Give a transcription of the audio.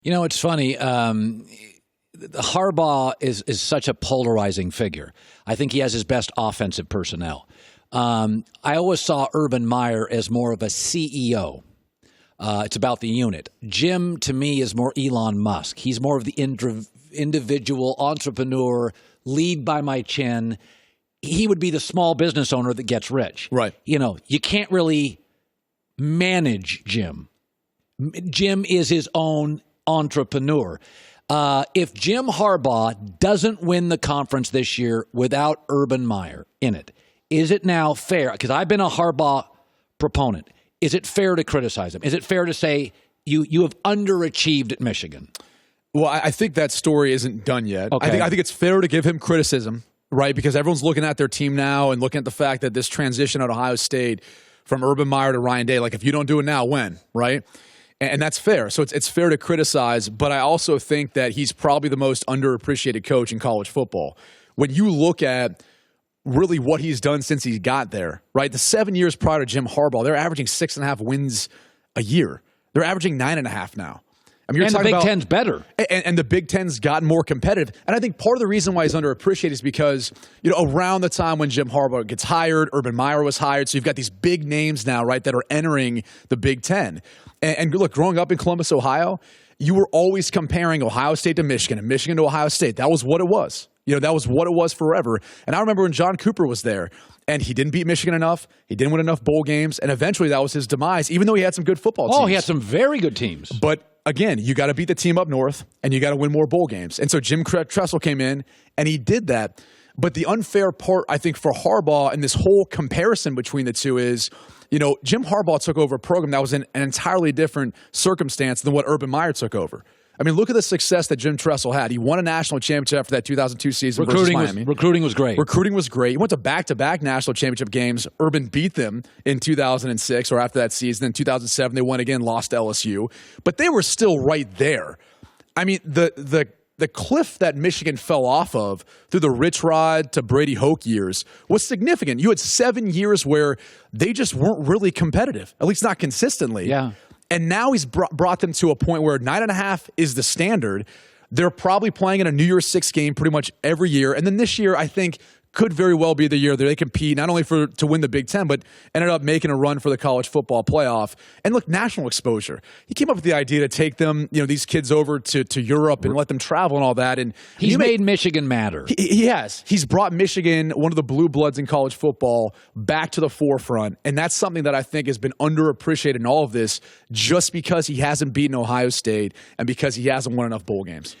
You know, it's funny. Harbaugh is such a polarizing figure. I think he has his best offensive personnel. I always saw Urban Meyer as more of a CEO. It's about the unit. Jim, to me, is more Elon Musk. He's more of the individual entrepreneur, lead by my chin. He would be the small business owner that gets rich. Right. You know, you can't really manage Jim. Jim is his own entrepreneur. If Jim Harbaugh doesn't win the conference this year without Urban Meyer in it, is it now fair? Because I've been a Harbaugh proponent. Is it fair to criticize him? Is it fair to say you have underachieved at Michigan? Well, I think that story isn't done yet. Okay. I think it's fair to give him criticism, right? Because everyone's looking at their team now and looking at the fact that this transition at Ohio State from Urban Meyer to Ryan Day, like if you don't do it now, when, right? And that's fair. So it's fair to criticize, but I also think that he's probably the most underappreciated coach in college football. When you look at really what he's done since he got there, right? The 7 years prior to Jim Harbaugh, they're averaging 6.5 wins a year. They're averaging 9.5 now. I mean, and the Big Ten's better. And the Big Ten's gotten more competitive. And I think part of the reason why he's underappreciated is because, you know, around the time when Jim Harbaugh gets hired, Urban Meyer was hired. So you've got these big names now, right, that are entering the Big Ten. And look, growing up in Columbus, Ohio, you were always comparing Ohio State to Michigan and Michigan to Ohio State. That was what it was. You know, that was what it was forever. And I remember when John Cooper was there, and he didn't beat Michigan enough. He didn't win enough bowl games. And eventually that was his demise, even though he had some good football teams. Oh, he had some very good teams. But again, you got to beat the team up north, and you got to win more bowl games. And so Jim Tressel came in, and he did that. But the unfair part, I think, for Harbaugh and this whole comparison between the two is, you know, Jim Harbaugh took over a program that was in an entirely different circumstance than what Urban Meyer took over. I mean, look at the success that Jim Tressel had. He won a national championship after that 2002 season versus Miami. Recruiting was great. Recruiting was great. He went to back-to-back national championship games. Urban beat them in 2006 or after that season. In 2007, they won again, lost to LSU. But they were still right there. I mean, the cliff that Michigan fell off of through the Rich Rod to Brady Hoke years was significant. You had 7 years where they just weren't really competitive, at least not consistently. Yeah. And now he's brought them to a point where 9.5 is the standard. They're probably playing in a New Year's Six game pretty much every year. And then this year, I think, could very well be the year that they compete not only to win the Big Ten, but ended up making a run for the college football playoff. And look, national exposure. He came up with the idea to take them, you know, these kids over to Europe and let them travel and all that. And he's made Michigan matter. He has. He's brought Michigan, one of the blue bloods in college football, back to the forefront. And that's something that I think has been underappreciated in all of this, just because he hasn't beaten Ohio State and because he hasn't won enough bowl games.